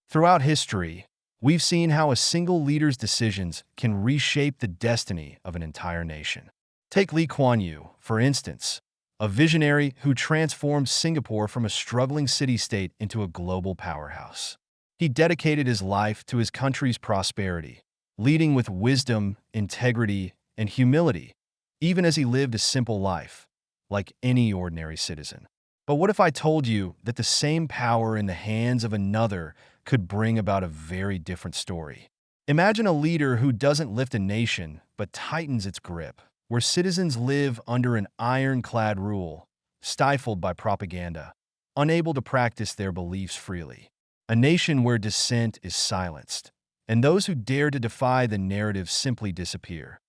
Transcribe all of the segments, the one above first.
Throughout history, we've seen how a single leader's decisions can reshape the destiny of an entire nation. Take Lee Kuan Yew, for instance, a visionary who transformed Singapore from a struggling city-state into a global powerhouse. He dedicated his life to his country's prosperity, leading with wisdom, integrity, and humility, even as he lived a simple life, like any ordinary citizen. But what if I told you that the same power in the hands of another could bring about a very different story? Imagine a leader who doesn't lift a nation, but tightens its grip, where citizens live under an ironclad rule, stifled by propaganda, unable to practice their beliefs freely. A nation where dissent is silenced, and those who dare to defy the narrative simply disappear,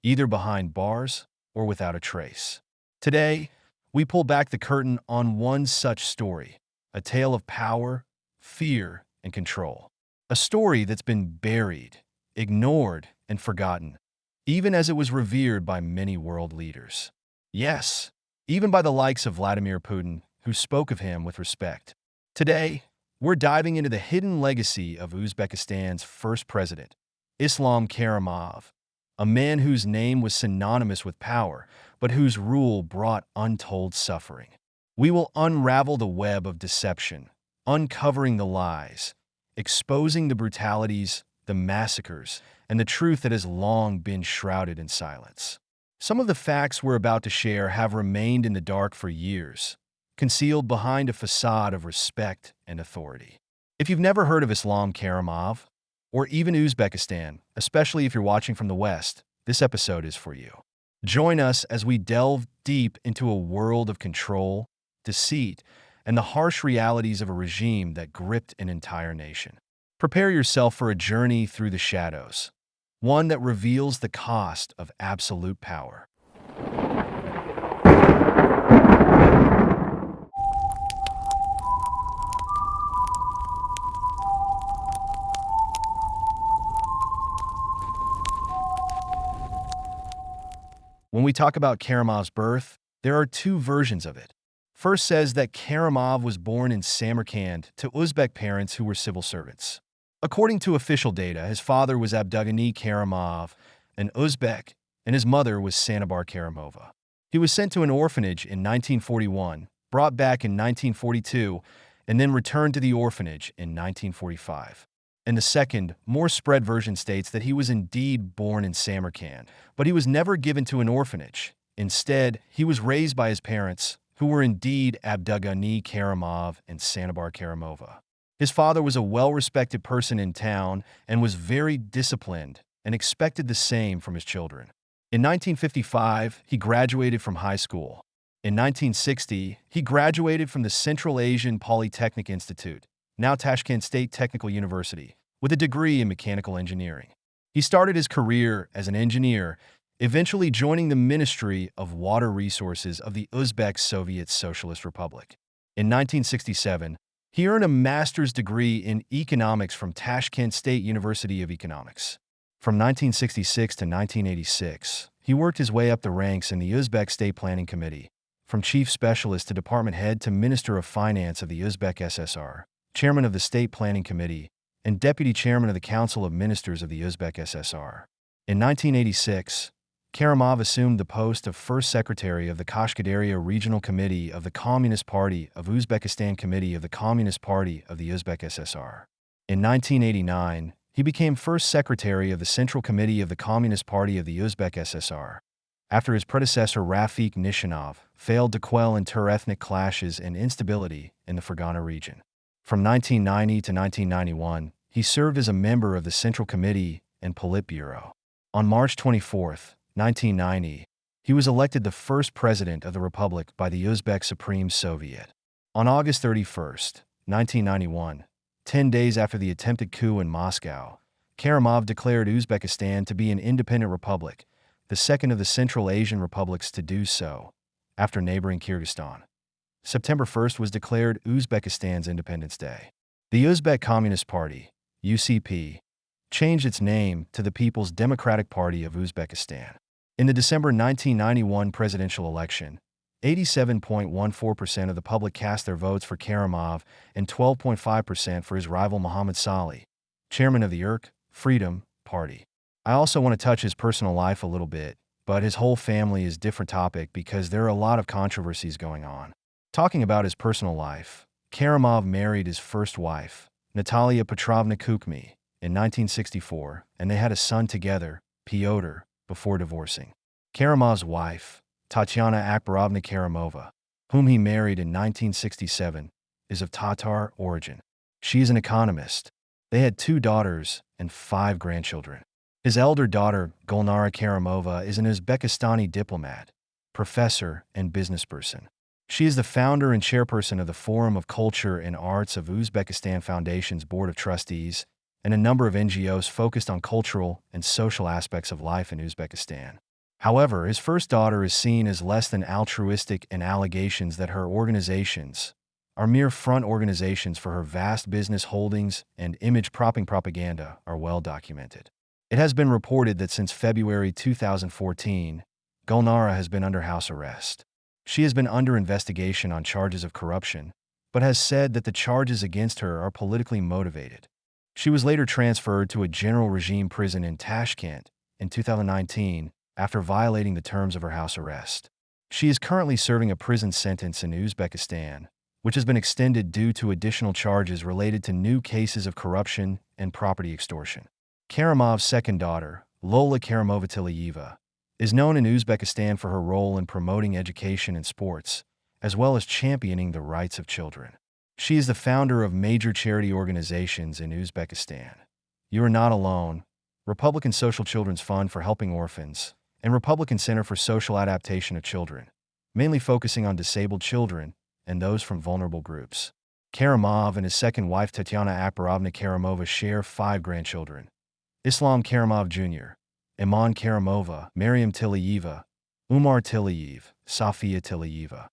either behind bars or without a trace. Today, we pull back the curtain on one such story, a tale of power, fear, and control. A story that's been buried, ignored, and forgotten, even as it was revered by many world leaders. Yes, even by the likes of Vladimir Putin, who spoke of him with respect. Today, we're diving into the hidden legacy of Uzbekistan's first president, Islam Karimov, a man whose name was synonymous with power, but whose rule brought untold suffering. We will unravel the web of deception, uncovering the lies, exposing the brutalities, the massacres, and the truth that has long been shrouded in silence. Some of the facts we're about to share have remained in the dark for years, concealed behind a facade of respect and authority. If you've never heard of Islam Karimov, or even Uzbekistan, especially if you're watching from the West, this episode is for you. Join us as we delve deep into a world of control, deceit, and the harsh realities of a regime that gripped an entire nation. Prepare yourself for a journey through the shadows, one that reveals the cost of absolute power. When we talk about Karimov's birth, there are two versions of it. First says that Karimov was born in Samarkand to Uzbek parents who were civil servants. According to official data, his father was Abdugani Karimov, an Uzbek, and his mother was Sanabar Karimova. He was sent to an orphanage in 1941, brought back in 1942, and then returned to the orphanage in 1945. And the second, more spread version states that he was indeed born in Samarkand, but he was never given to an orphanage. Instead, he was raised by his parents, who were indeed Abdugani Karimov and Sanabar Karimova. His father was a well-respected person in town and was very disciplined and expected the same from his children. In 1955, he graduated from high school. In 1960, he graduated from the Central Asian Polytechnic Institute, now Tashkent State Technical University, with a degree in mechanical engineering. He started his career as an engineer, eventually joining the Ministry of Water Resources of the Uzbek Soviet Socialist Republic. In 1967, he earned a master's degree in economics from Tashkent State University of Economics. From 1966 to 1986, he worked his way up the ranks in the Uzbek State Planning Committee, from chief specialist to department head to Minister of Finance of the Uzbek SSR, chairman of the State Planning Committee, and deputy chairman of the Council of Ministers of the Uzbek SSR. In 1986, Karimov assumed the post of first secretary of the Kashkadarya Regional Committee of the Communist Party of Uzbekistan Committee of the Communist Party of the Uzbek SSR. In 1989, he became first secretary of the Central Committee of the Communist Party of the Uzbek SSR, after his predecessor Rafik Nishanov failed to quell inter-ethnic clashes and instability in the Fergana region. From 1990 to 1991, he served as a member of the Central Committee and Politburo. On March 24, 1990, he was elected the first president of the Republic by the Uzbek Supreme Soviet. On August 31, 1991, 10 days after the attempted coup in Moscow, Karimov declared Uzbekistan to be an independent republic, the second of the Central Asian republics to do so, after neighboring Kyrgyzstan. September 1st was declared Uzbekistan's Independence Day. The Uzbek Communist Party, UCP, changed its name to the People's Democratic Party of Uzbekistan. In the December 1991 presidential election, 87.14% of the public cast their votes for Karimov and 12.5% for his rival Mohammad Salih, chairman of the Irq Freedom Party. I also want to touch his personal life a little bit, but his whole family is a different topic because there are a lot of controversies going on. Talking about his personal life, Karimov married his first wife, Natalia Petrovna Kukmi, in 1964, and they had a son together, Pyotr, before divorcing. Karimov's wife, Tatyana Akbarovna Karimova, whom he married in 1967, is of Tatar origin. She is an economist. They had 2 daughters and 5 grandchildren. His elder daughter, Gulnara Karimova, is an Uzbekistani diplomat, professor, and businessperson. She is the founder and chairperson of the Forum of Culture and Arts of Uzbekistan Foundation's Board of Trustees and a number of NGOs focused on cultural and social aspects of life in Uzbekistan. However, his first daughter is seen as less than altruistic, and allegations that her organizations are mere front organizations for her vast business holdings and image-propping propaganda are well documented. It has been reported that since February 2014, Gulnara has been under house arrest. She has been under investigation on charges of corruption, but has said that the charges against her are politically motivated. She was later transferred to a general regime prison in Tashkent in 2019 after violating the terms of her house arrest. She is currently serving a prison sentence in Uzbekistan, which has been extended due to additional charges related to new cases of corruption and property extortion. Karimov's second daughter, Lola Karimova-Tiliyeva, is known in Uzbekistan for her role in promoting education and sports, as well as championing the rights of children. She is the founder of major charity organizations in Uzbekistan. You Are Not Alone, Republican Social Children's Fund for Helping Orphans, and Republican Center for Social Adaptation of Children, mainly focusing on disabled children and those from vulnerable groups. Karimov and his second wife Tatyana Akbarovna Karimova share 5 grandchildren: Islam Karimov Jr., Iman Karimova, Maryam Tiliyeva, Umar Tiliyev, Safia Tiliyeva.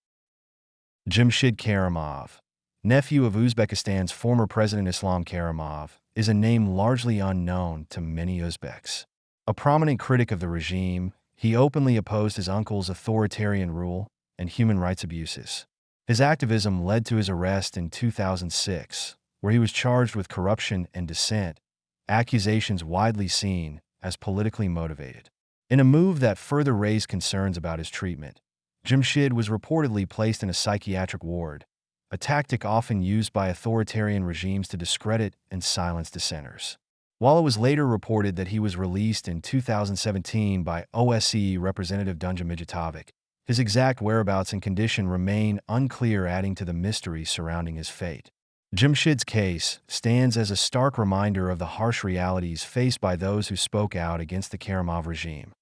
Jamshid Karimov, nephew of Uzbekistan's former president Islam Karimov, is a name largely unknown to many Uzbeks. A prominent critic of the regime, he openly opposed his uncle's authoritarian rule and human rights abuses. His activism led to his arrest in 2006, where he was charged with corruption and dissent, accusations widely seen as politically motivated. In a move that further raised concerns about his treatment, Jamshid was reportedly placed in a psychiatric ward, a tactic often used by authoritarian regimes to discredit and silence dissenters. While it was later reported that he was released in 2017 by OSCE Representative Dunja Mijatovic, his exact whereabouts and condition remain unclear, adding to the mystery surrounding his fate. Jamshid's case stands as a stark reminder of the harsh realities faced by those who spoke out against the Karimov regime.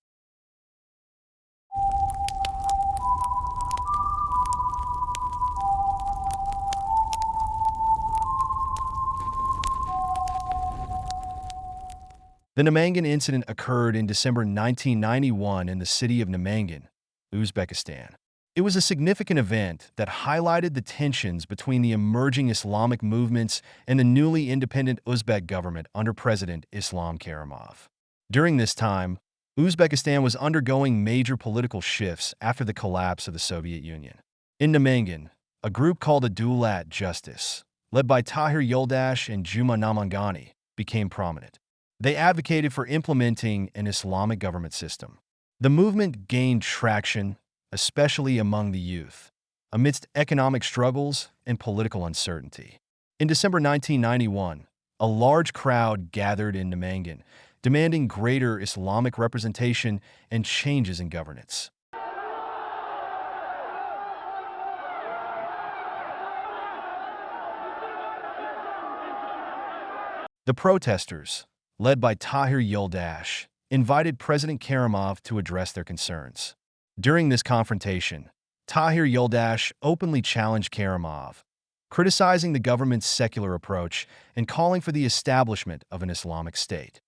The Namangan incident occurred in December 1991 in the city of Namangan, Uzbekistan. It was a significant event that highlighted the tensions between the emerging Islamic movements and the newly independent Uzbek government under President Islam Karimov. During this time, Uzbekistan was undergoing major political shifts after the collapse of the Soviet Union. In Namangan, a group called Adulat Justice, led by Tahir Yoldash and Juma Namangani, became prominent. They advocated for implementing an Islamic government system. The movement gained traction, especially among the youth, amidst economic struggles and political uncertainty. In December 1991, a large crowd gathered in Namangan, demanding greater Islamic representation and changes in governance. The protesters, led by Tahir Yoldash, invited President Karimov to address their concerns. During this confrontation, Tahir Yoldash openly challenged Karimov, criticizing the government's secular approach and calling for the establishment of an Islamic state.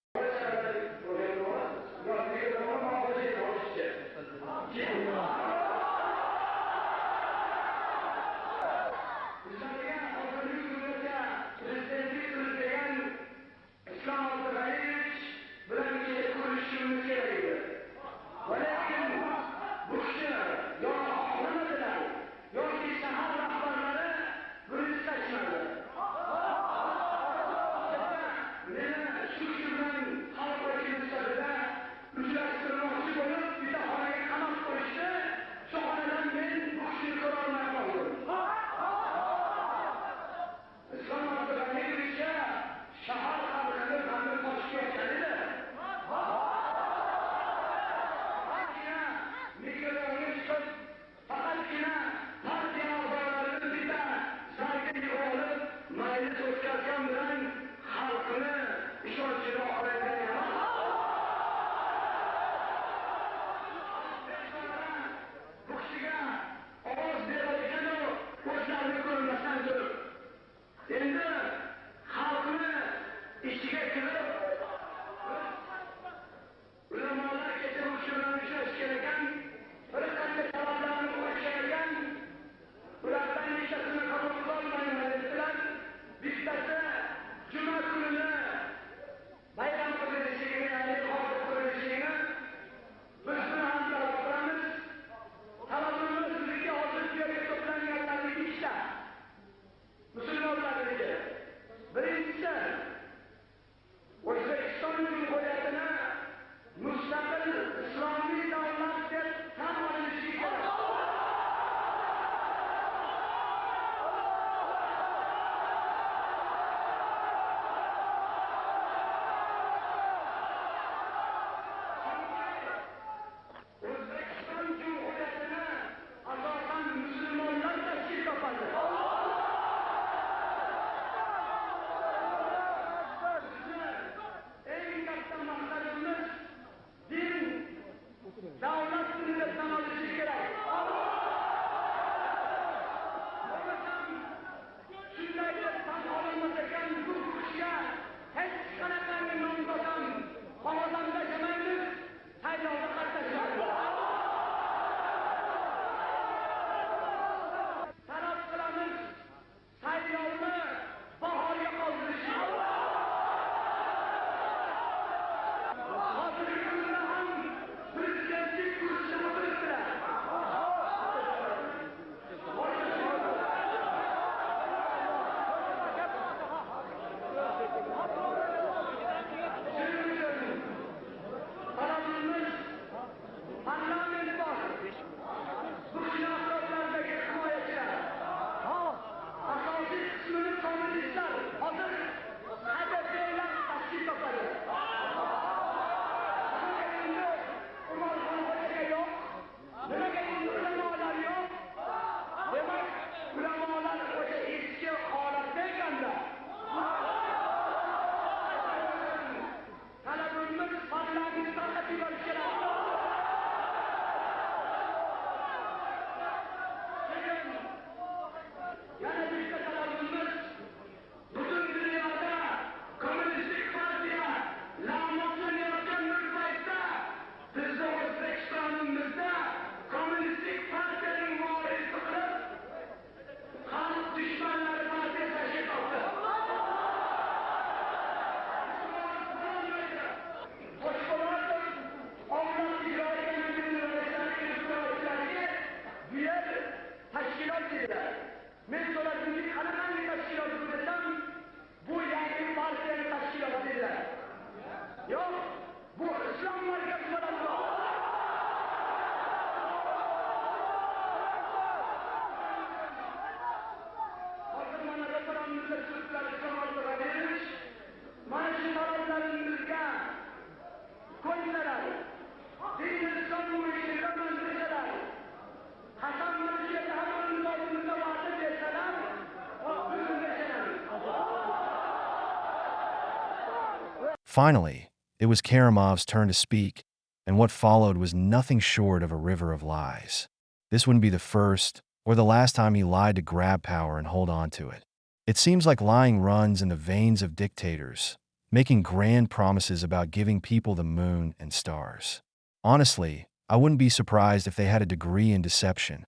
Finally, it was Karimov's turn to speak, and what followed was nothing short of a river of lies. This wouldn't be the first or the last time he lied to grab power and hold on to it. It seems like lying runs in the veins of dictators, making grand promises about giving people the moon and stars. Honestly, I wouldn't be surprised if they had a degree in deception.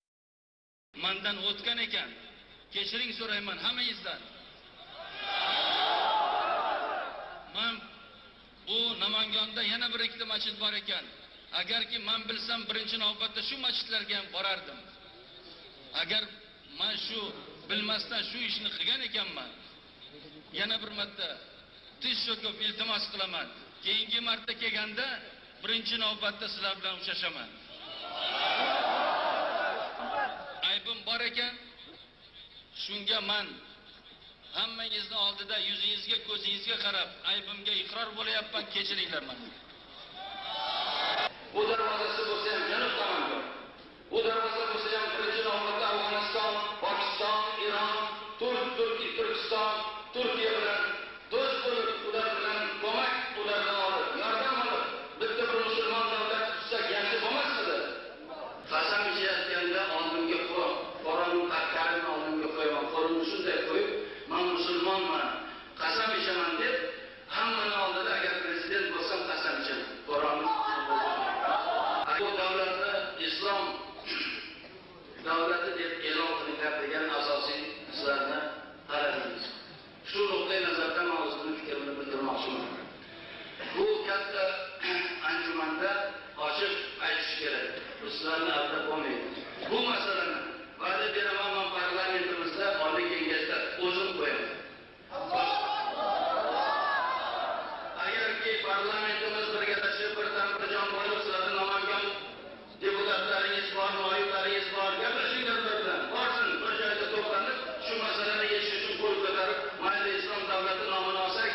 Mandan o'tgan ekan. Kechiring so'rayman hammangizdan. Men bu Namanganda yana bir ikkita masjid bor ekan. Agarki men bilsam birinchi navbatda shu masjidlarga ham borardim. Agar men shu bilmasdan shu ishni qilgan ekanman, yana bir marta tiz cho'kib iltimos qilaman. Keyingi marta kelganda birinchi navbatda sizlar bilan uchrashaman. Aybim bor ekan, shunga men hammangizni oldida yuzingizga, ko'zingizga qarab aybimga iqror bo'layapman, kechiringlar meni. Bu darvozasi bo'lsa ham janub tomonga. Bu darvoza bo'lsa ham birinchi navbatda Afg'oniston, Pokiston, Iron, Turkiston, Turkiya bilan do'st bo'lib, ular bilan ko'mak, ulardan olib, yordam olib, bitta bir musulmon davlat tuzsak yaxshi bo'lmasmidi? Qasam ichayotganda oldimga qo'rg'on tarkarini oldimga qo'yaman, qo'limni shunday qo'yib, men musulmonman, qasam ichaman deb, hammani oldida agar prezident bo'lsam qasam ichaman. Qur'onni bu davlatni islom davlati deb e'lon qilinglar degan asosiy sizlarni talabingiz. Shu nuqtai nazardan o'zimni fikrimni bildirmoqchiman. Bu katta anjumanda ochiq aytish kerak. Sizlarni aldab bo'lmaydi. Bu masalani va'da beraman, men parlamentimizda Oliy Kengashda o'zim qo'yaman. Agarki parlamentimiz birgalashib bir jon bo'lib, sizlarni Namangan deputatlaringiz bor, noiblaringiz bor, gaplashinglar bilan. Borsin bir joyda to'planib, shu masalani yechish uchun qo'l ko'tarib, mayli islom davlati nomini olsak,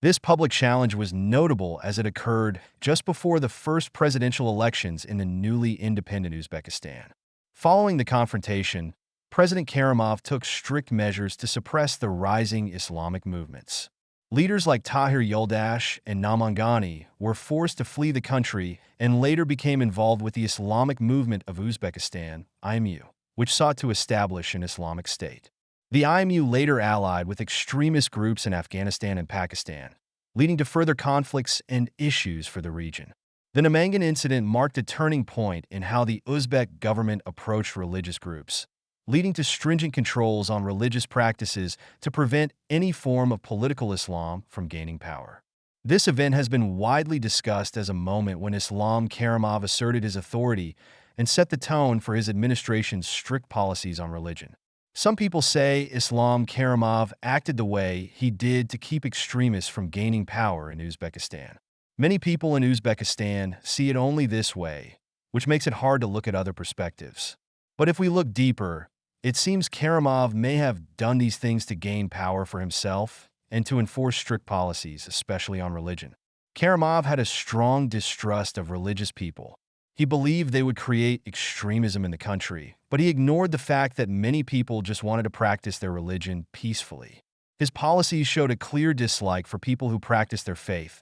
This public challenge was notable as it occurred just before the first presidential elections in the newly independent Uzbekistan. Following the confrontation, President Karimov took strict measures to suppress the rising Islamic movements. Leaders like Tahir Yoldash and Namangan were forced to flee the country and later became involved with the Islamic movement of Uzbekistan, IMU, which sought to establish an Islamic state. The IMU later allied with extremist groups in Afghanistan and Pakistan, leading to further conflicts and issues for the region. The Namangan incident marked a turning point in how the Uzbek government approached religious groups, leading to stringent controls on religious practices to prevent any form of political Islam from gaining power. This event has been widely discussed as a moment when Islam Karimov asserted his authority and set the tone for his administration's strict policies on religion. Some people say Islam Karimov acted the way he did to keep extremists from gaining power in Uzbekistan. Many people in Uzbekistan see it only this way, which makes it hard to look at other perspectives. But if we look deeper, it seems Karimov may have done these things to gain power for himself and to enforce strict policies, especially on religion. Karimov had a strong distrust of religious people. He believed they would create extremism in the country, but he ignored the fact that many people just wanted to practice their religion peacefully. His policies showed a clear dislike for people who practiced their faith,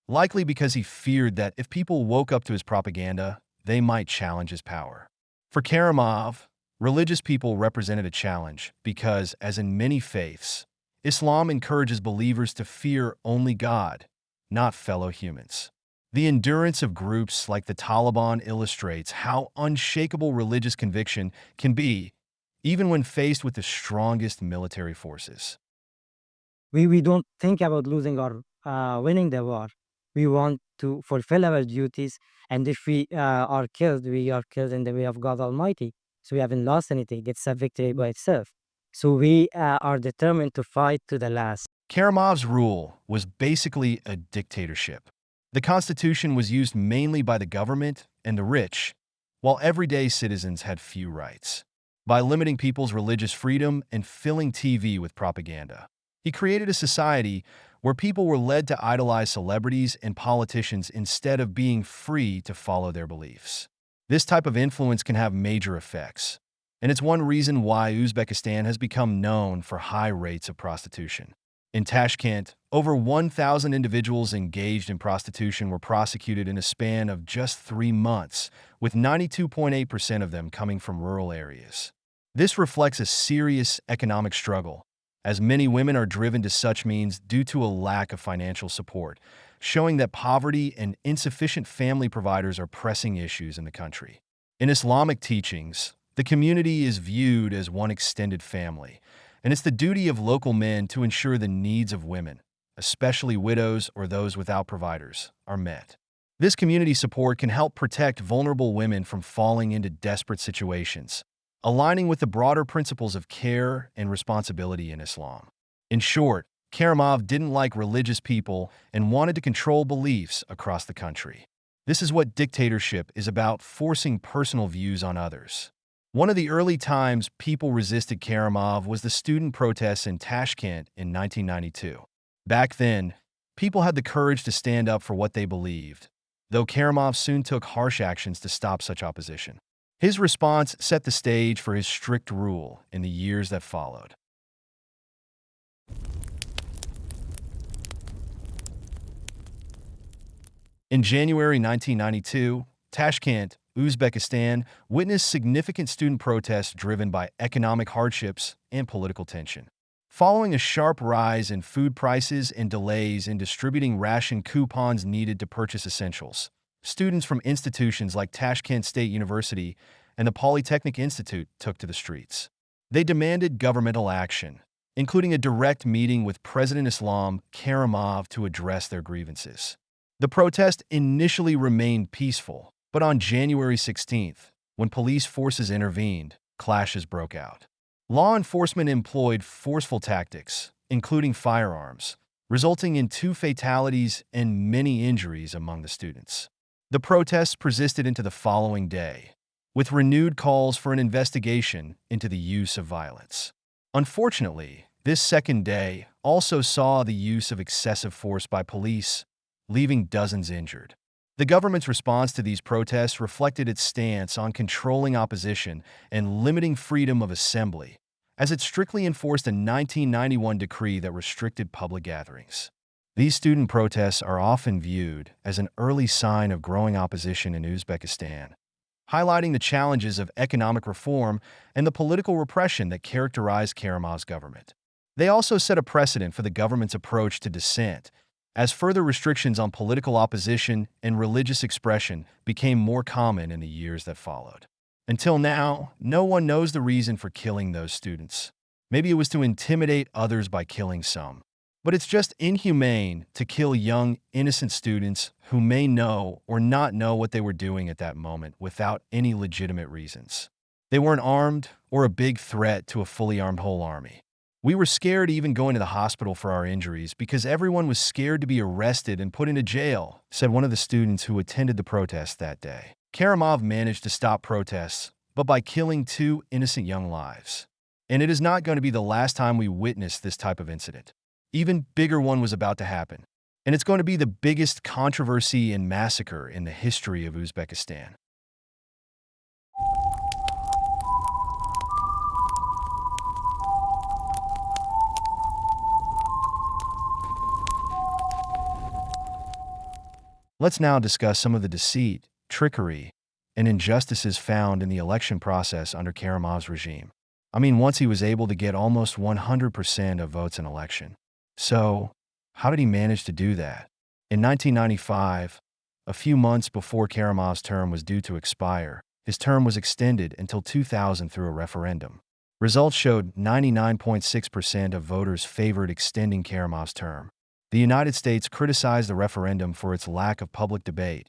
likely because he feared that if people woke up to his propaganda, they might challenge his power. For Karimov, religious people represented a challenge because, as in many faiths, Islam encourages believers to fear only God, not fellow humans. The endurance of groups like the Taliban illustrates how unshakable religious conviction can be, even when faced with the strongest military forces. We don't think about losing or winning the war. We want to fulfill our duties, and if we are killed, we are killed in the way of God Almighty. So we haven't lost anything. It's a victory by itself. So we are determined to fight to the last. Karimov's rule was basically a dictatorship. The constitution was used mainly by the government and the rich, while everyday citizens had few rights. By limiting people's religious freedom and filling TV with propaganda, he created a society where people were led to idolize celebrities and politicians instead of being free to follow their beliefs. This type of influence can have major effects, and it's one reason why Uzbekistan has become known for high rates of prostitution. In Tashkent, Over 1,000 individuals engaged in prostitution were prosecuted in a span of just 3 months, with 92.8% of them coming from rural areas. This reflects a serious economic struggle, as many women are driven to such means due to a lack of financial support, showing that poverty and insufficient family providers are pressing issues in the country. In Islamic teachings, the community is viewed as one extended family, and it's the duty of local men to ensure the needs of women, especially widows or those without providers, are met. This community support can help protect vulnerable women from falling into desperate situations, aligning with the broader principles of care and responsibility in Islam. In short, Karimov didn't like religious people and wanted to control beliefs across the country. This is what dictatorship is about, forcing personal views on others. One of the early times people resisted Karimov was the student protests in Tashkent in 1992. Back then, people had the courage to stand up for what they believed, though Karimov soon took harsh actions to stop such opposition. His response set the stage for his strict rule in the years that followed. In January 1992, Tashkent, Uzbekistan, witnessed significant student protests driven by economic hardships and political tension. Following a sharp rise in food prices and delays in distributing ration coupons needed to purchase essentials, students from institutions like Tashkent State University and the Polytechnic Institute took to the streets. They demanded governmental action, including a direct meeting with President Islam Karimov to address their grievances. The protest initially remained peaceful, but on January 16th, when police forces intervened, clashes broke out. Law enforcement employed forceful tactics, including firearms, resulting in 2 fatalities and many injuries among the students. The protests persisted into the following day, with renewed calls for an investigation into the use of violence. Unfortunately, this second day also saw the use of excessive force by police, leaving dozens injured. The government's response to these protests reflected its stance on controlling opposition and limiting freedom of assembly, as it strictly enforced a 1991 decree that restricted public gatherings. These student protests are often viewed as an early sign of growing opposition in Uzbekistan, highlighting the challenges of economic reform and the political repression that characterized Karimov's government. They also set a precedent for the government's approach to dissent, as further restrictions on political opposition and religious expression became more common in the years that followed. Until now, no one knows the reason for killing those students. Maybe it was to intimidate others by killing some. But it's just inhumane to kill young, innocent students who may know or not know what they were doing at that moment without any legitimate reasons. They weren't armed or a big threat to a fully armed whole army. We were scared even going to the hospital for our injuries because everyone was scared to be arrested and put into jail, said one of the students who attended the protest that day. Karimov managed to stop protests, but by killing 2 innocent young lives. And it is not going to be the last time we witness this type of incident. Even bigger one was about to happen, and it's going to be the biggest controversy and massacre in the history of Uzbekistan. Let's now discuss some of the deceit, trickery, and injustices found in the election process under Karimov's regime. Once he was able to get almost 100% of votes in election. So, how did he manage to do that? In 1995, a few months before Karimov's term was due to expire, his term was extended until 2000 through a referendum. Results showed 99.6% of voters favored extending Karimov's term. The United States criticized the referendum for its lack of public debate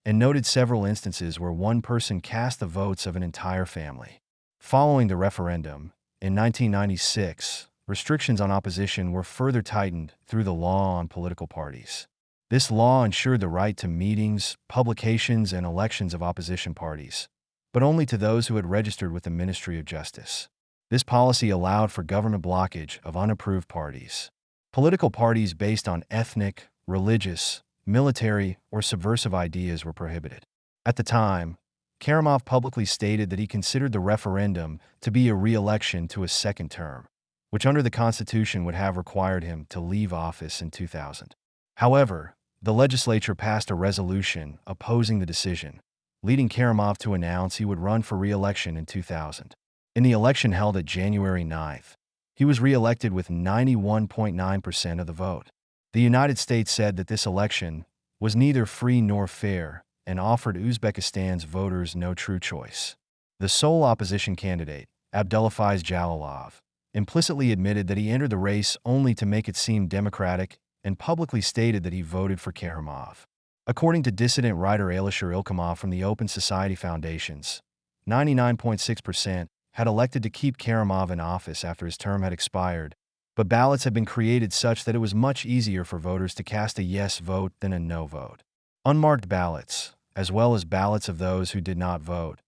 and noted several instances where one person cast the votes of an entire family. Following the referendum, in 1996, restrictions on opposition were further tightened through the law on political parties. This law ensured the right to meetings, publications, and elections of opposition parties, but only to those who had registered with the Ministry of Justice. This policy allowed for government blockage of unapproved parties. Political parties based on ethnic, religious, military, or subversive ideas were prohibited. At the time, Karimov publicly stated that he considered the referendum to be a re-election to a second term. which under the Constitution would have required him to leave office in 2000. However, the legislature passed a resolution opposing the decision, leading Karimov to announce he would run for re-election in 2000. In the election held at January 9th, he was re-elected with 91.9% of the vote. The United States said that this election was neither free nor fair and offered Uzbekistan's voters no true choice. The sole opposition candidate, Abdulhafiz Jalilov, implicitly admitted that he entered the race only to make it seem democratic and publicly stated that he voted for Karimov. According to dissident writer Alisher Ilkamov from the Open Society Foundations, 99.6% had elected to keep Karimov in office after his term had expired, but ballots had been created such that it was much easier for voters to cast a yes vote than a no vote. Unmarked ballots, as well as ballots of those who did not vote,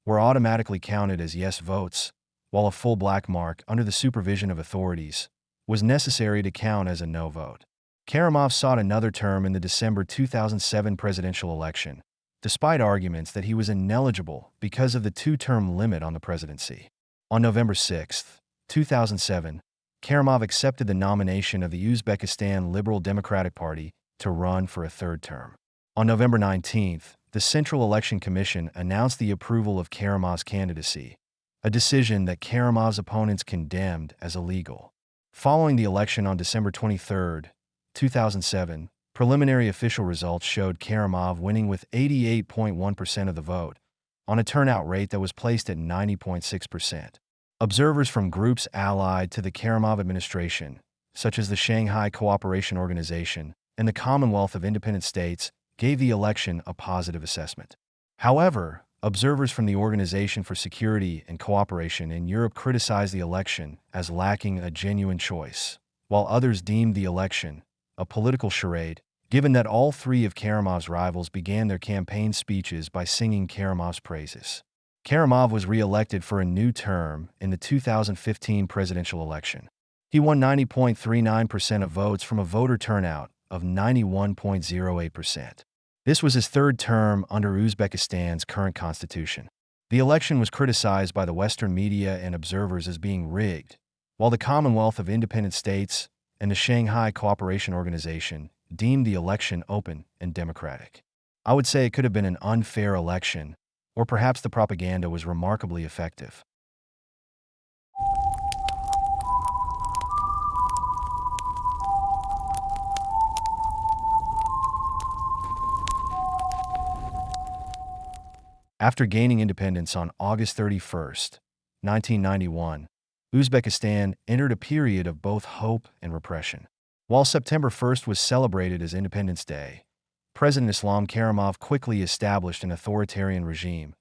were automatically counted as yes votes, while a full black mark under the supervision of authorities was necessary to count as a no vote. Karimov sought another term in the December 2007 presidential election, despite arguments that he was ineligible because of the two-term limit on the presidency. On November 6, 2007, Karimov accepted the nomination of the Uzbekistan Liberal Democratic Party to run for a third term. On November 19, the Central Election Commission announced the approval of Karimov's candidacy, a decision that Karimov's opponents condemned as illegal. Following the election on December 23, 2007, preliminary official results showed Karimov winning with 88.1% of the vote, on a turnout rate that was placed at 90.6%. Observers from groups allied to the Karimov administration, such as the Shanghai Cooperation Organization and the Commonwealth of Independent States, gave the election a positive assessment. However, observers from the Organization for Security and Cooperation in Europe criticized the election as lacking a genuine choice, while others deemed the election a political charade, given that all three of Karimov's rivals began their campaign speeches by singing Karimov's praises. Karimov was re-elected for a new term in the 2015 presidential election. He won 90.39% of votes from a voter turnout of 91.08%. This was his third term under Uzbekistan's current constitution. The election was criticized by the Western media and observers as being rigged, while the Commonwealth of Independent States and the Shanghai Cooperation Organization deemed the election open and democratic. I would say it could have been an unfair election, or perhaps the propaganda was remarkably effective. After gaining independence on August 31, 1991, Uzbekistan entered a period of both hope and repression. While September 1st was celebrated as Independence Day, President Islam Karimov quickly established an authoritarian regime,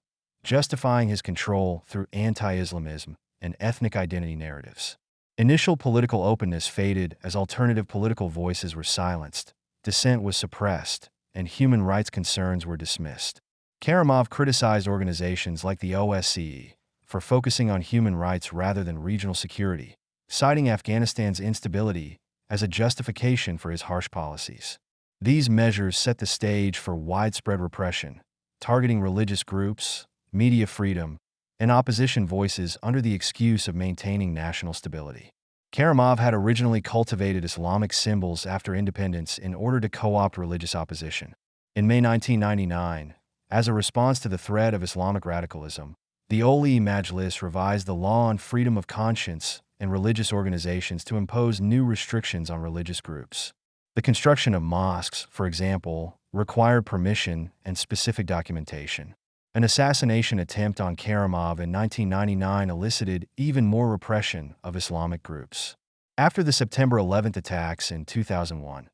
justifying his control through anti-Islamism and ethnic identity narratives. Initial political openness faded as alternative political voices were silenced, dissent was suppressed, and human rights concerns were dismissed. Karimov criticized organizations like the OSCE for focusing on human rights rather than regional security, citing Afghanistan's instability as a justification for his harsh policies. These measures set the stage for widespread repression, targeting religious groups, media freedom, and opposition voices under the excuse of maintaining national stability. Karimov had originally cultivated Islamic symbols after independence in order to co-opt religious opposition. In May 1999, as a response to the threat of Islamic radicalism, the Oli Majlis revised the law on freedom of conscience and religious organizations to impose new restrictions on religious groups. The construction of mosques, for example, required permission and specific documentation. An assassination attempt on Karimov in 1999 elicited even more repression of Islamic groups. After the September 11th attacks in 2001,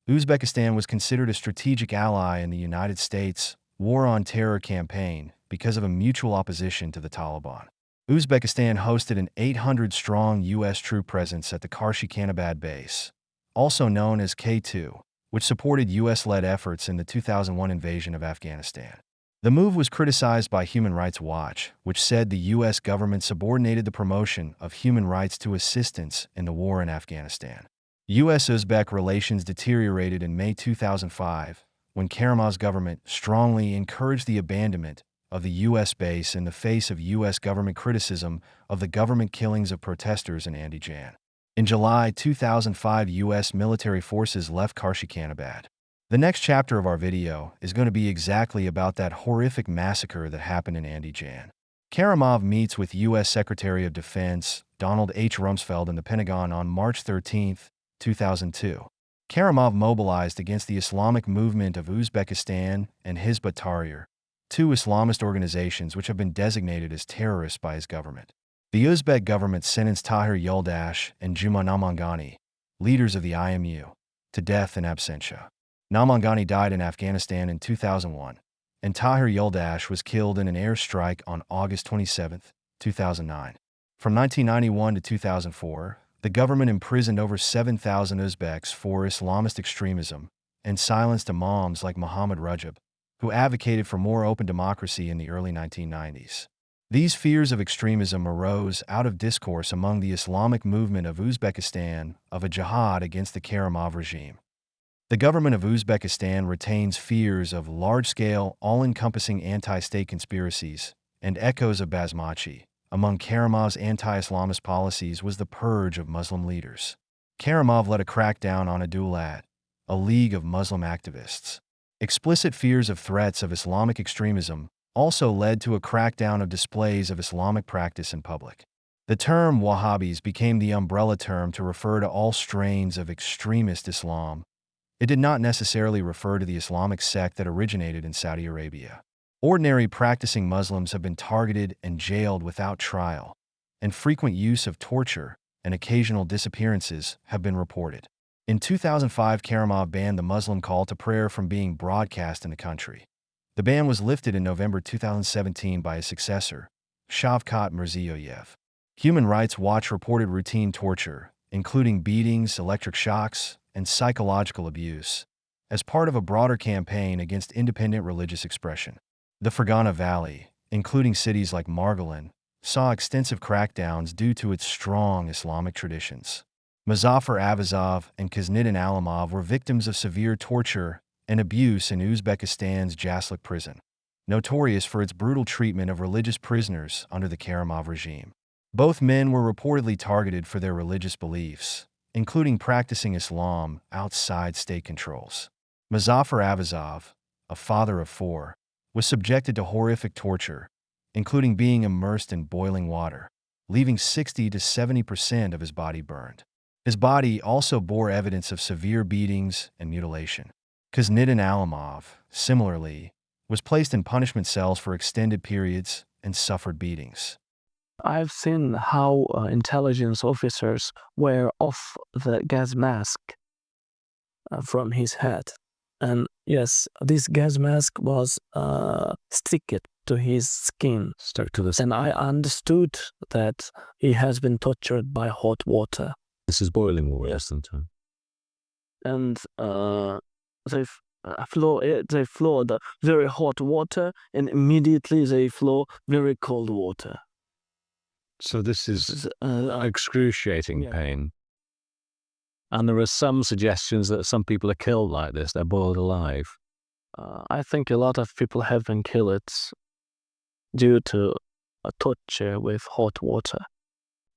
Uzbekistan was considered a strategic ally in the United States' War on Terror campaign because of a mutual opposition to the Taliban. Uzbekistan hosted an 800-strong U.S. troop presence at the Karshi-Kanabad base, also known as K2, which supported U.S.-led efforts in the 2001 invasion of Afghanistan. The move was criticized by Human Rights Watch, which said the U.S. government subordinated the promotion of human rights to assistance in the war in Afghanistan. U.S.-Uzbek relations deteriorated in May 2005 when Karimov's government strongly encouraged the abandonment of the U.S. base in the face of U.S. government criticism of the government killings of protesters in Andijan. In July 2005, U.S. military forces left Karshikanabad. The next chapter of our video is going to be exactly about that horrific massacre that happened in Andijan. Karimov meets with U.S. Secretary of Defense Donald H. Rumsfeld in the Pentagon on March 13, 2002. Karimov mobilized against the Islamic movement of Uzbekistan and Hizb ut-Tahrir, two Islamist organizations which have been designated as terrorists by his government. The Uzbek government sentenced Tahir Yildiz and Juma Namangani, leaders of the IMU, to death in absentia. Namangani died in Afghanistan in 2001, and Tahir Yildiz was killed in an airstrike on August 27, 2009. From 1991 to 2004, the government imprisoned over 7,000 Uzbeks for Islamist extremism and silenced imams like Muhammad Rajab, who advocated for more open democracy in the early 1990s. These fears of extremism arose out of discourse among the Islamic movement of Uzbekistan of a jihad against the Karimov regime. The government of Uzbekistan retains fears of large-scale, all-encompassing anti-state conspiracies, and echoes of Basmachi. Among Karimov's anti-Islamist policies was the purge of Muslim leaders. Karimov led a crackdown on Adulat, a league of Muslim activists. Explicit fears of threats of Islamic extremism also led to a crackdown of displays of Islamic practice in public. The term Wahhabis became the umbrella term to refer to all strains of extremist Islam. It did not necessarily refer to the Islamic sect that originated in Saudi Arabia. Ordinary practicing Muslims have been targeted and jailed without trial, and frequent use of torture and occasional disappearances have been reported. In 2005, Karimov banned the Muslim call to prayer from being broadcast in the country. The ban was lifted in November 2017 by his successor, Shavkat Mirziyoyev. Human Rights Watch reported routine torture, including beatings, electric shocks, and psychological abuse, as part of a broader campaign against independent religious expression. The Fergana Valley, including cities like Margolin, saw extensive crackdowns due to its strong Islamic traditions. Muzaffar Avazov and Kuznetsyn Alimov were victims of severe torture and abuse in Uzbekistan's Jaslik prison, notorious for its brutal treatment of religious prisoners under the Karimov regime. Both men were reportedly targeted for their religious beliefs, including practicing Islam outside state controls. Muzaffar Avazov, a father of four, was subjected to horrific torture, including being immersed in boiling water, leaving 60 to 70% of his body burned. His body also bore evidence of severe beatings and mutilation. Kuznetsyn Alimov, similarly, was placed in punishment cells for extended periods and suffered beatings. I've seen how intelligence officers wear off the gas mask from his head. And yes, this gas mask was stick to his skin. Stuck to the And I understood that he has been tortured by hot water. This is boiling water, yes, sometimes. And they flow the very hot water, and immediately they flow very cold water. So this is excruciating yeah. pain. And there are some suggestions that some people are killed like this, they're boiled alive. I think a lot of people have been killed due to a torture with hot water.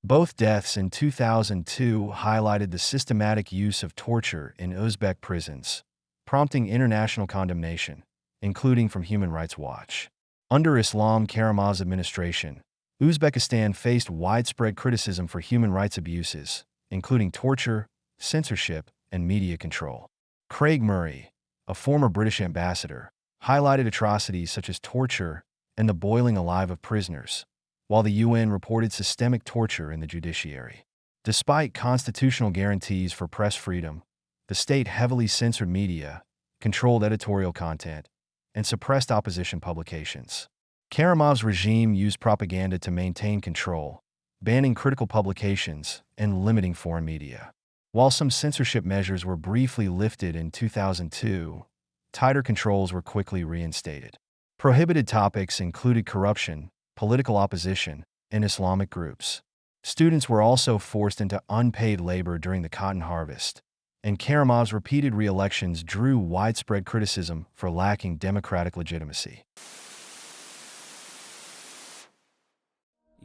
Both deaths in 2002 highlighted the systematic use of torture in Uzbek prisons, prompting international condemnation, including from Human Rights Watch. Under Islam Karimov's administration, Uzbekistan faced widespread criticism for human rights abuses, including torture, censorship, and media control. Craig Murray, a former British ambassador, highlighted atrocities such as torture and the boiling alive of prisoners, while the UN reported systemic torture in the judiciary. Despite constitutional guarantees for press freedom, the state heavily censored media, controlled editorial content, and suppressed opposition publications. Karimov's regime used propaganda to maintain control, banning critical publications and limiting foreign media. While some censorship measures were briefly lifted in 2002, tighter controls were quickly reinstated. Prohibited topics included corruption, political opposition, and Islamic groups. Students were also forced into unpaid labor during the cotton harvest, and Karimov's repeated re-elections drew widespread criticism for lacking democratic legitimacy.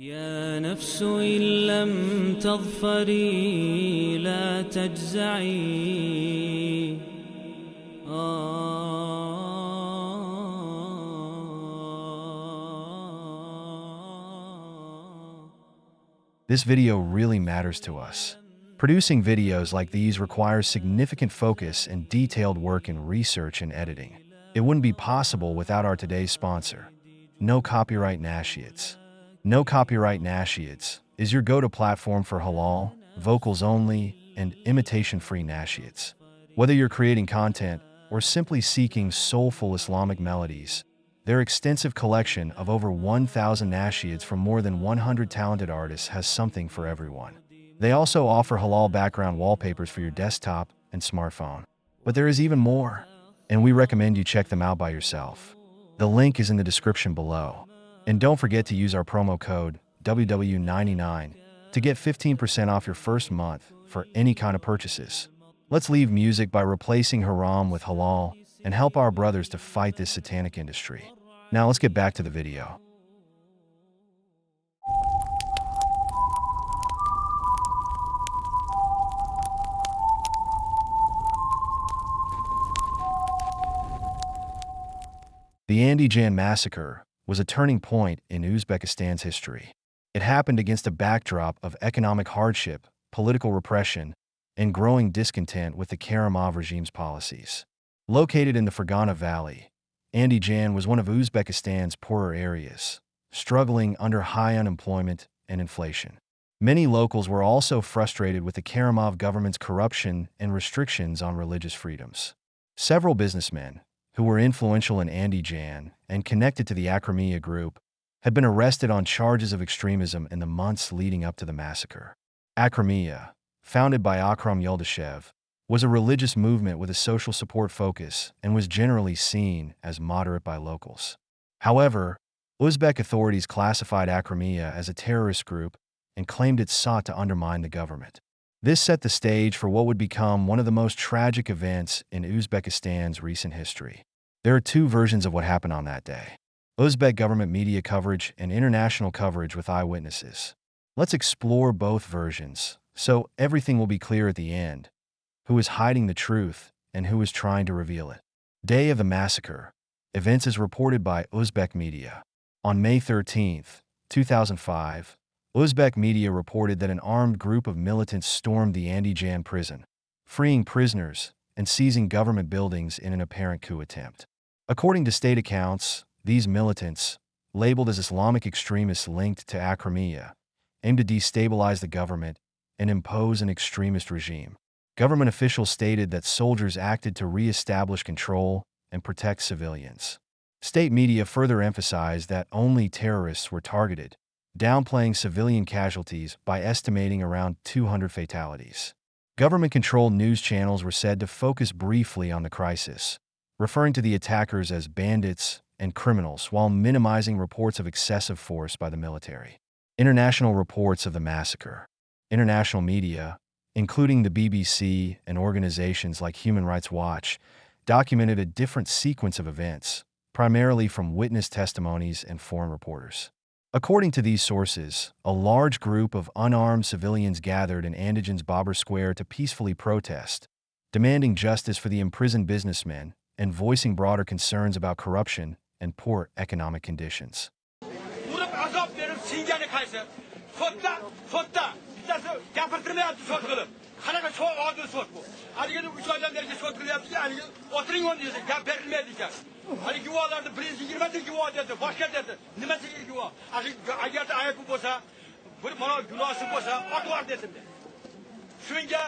يا نفس إن لم تظفري لا تجزعي This video really matters to us. Producing videos like these requires significant focus and detailed work in research and editing. It wouldn't be possible without our today's sponsor, No Copyright Nasheeds. No Copyright Nasheeds is your go-to platform for halal, vocals only, and imitation-free nasheeds. Whether you're creating content or simply seeking soulful Islamic melodies, their extensive collection of over 1,000 nasheeds from more than 100 talented artists has something for everyone. They also offer halal background wallpapers for your desktop and smartphone. But there is even more, and we recommend you check them out by yourself. The link is in the description below. And don't forget to use our promo code WW99 to get 15% off your first month for any kind of purchases. Let's leave music by replacing haram with halal and help our brothers to fight this satanic industry. Now let's get back to the video. The Andijan massacre was a turning point in Uzbekistan's history. It happened against a backdrop of economic hardship, political repression, and growing discontent with the Karimov regime's policies. Located in the Fergana Valley, Andijan was one of Uzbekistan's poorer areas, struggling under high unemployment and inflation. Many locals were also frustrated with the Karimov government's corruption and restrictions on religious freedoms. Several businessmen, who were influential in Andijan and connected to the Akramia group, had been arrested on charges of extremism in the months leading up to the massacre. Akramia, founded by Akram Yuldashev, was a religious movement with a social support focus and was generally seen as moderate by locals. However, Uzbek authorities classified Akramia as a terrorist group and claimed it sought to undermine the government. This set the stage for what would become one of the most tragic events in Uzbekistan's recent history. There are two versions of what happened on that day: Uzbek government media coverage and international coverage with eyewitnesses. Let's explore both versions, so everything will be clear at the end: who is hiding the truth and who is trying to reveal it. Day of the massacre. Events as reported by Uzbek media. On May 13, 2005, Uzbek media reported that an armed group of militants stormed the Andijan prison, freeing prisoners and seizing government buildings in an apparent coup attempt. According to state accounts, these militants, labeled as Islamic extremists linked to Akramia, aimed to destabilize the government and impose an extremist regime. Government officials stated that soldiers acted to re-establish control and protect civilians. State media further emphasized that only terrorists were targeted, downplaying civilian casualties by estimating around 200 fatalities. Government-controlled news channels were said to focus briefly on the crisis, referring to the attackers as bandits and criminals while minimizing reports of excessive force by the military. International reports of the massacre. International media, including the BBC and organizations like Human Rights Watch, documented a different sequence of events, primarily from witness testimonies and foreign reporters. According to these sources, a large group of unarmed civilians gathered in Andijan's Babur Square to peacefully protest, demanding justice for the imprisoned businessmen and voicing broader concerns about corruption and poor economic conditions. Qanaqa cho'g' odil sot bu. Haligi 3 oydan beri sot qilyapti, haligi o'tiring o'n desa, gap berilmaydi ekan. Haligi guvohlarni birinchi 20 guvoh dedi, boshqa dedi. Nimasiga guvoh? Agarda aybi bo'lsa, bir mana gunohi bo'lsa, otvar dedim. Shunga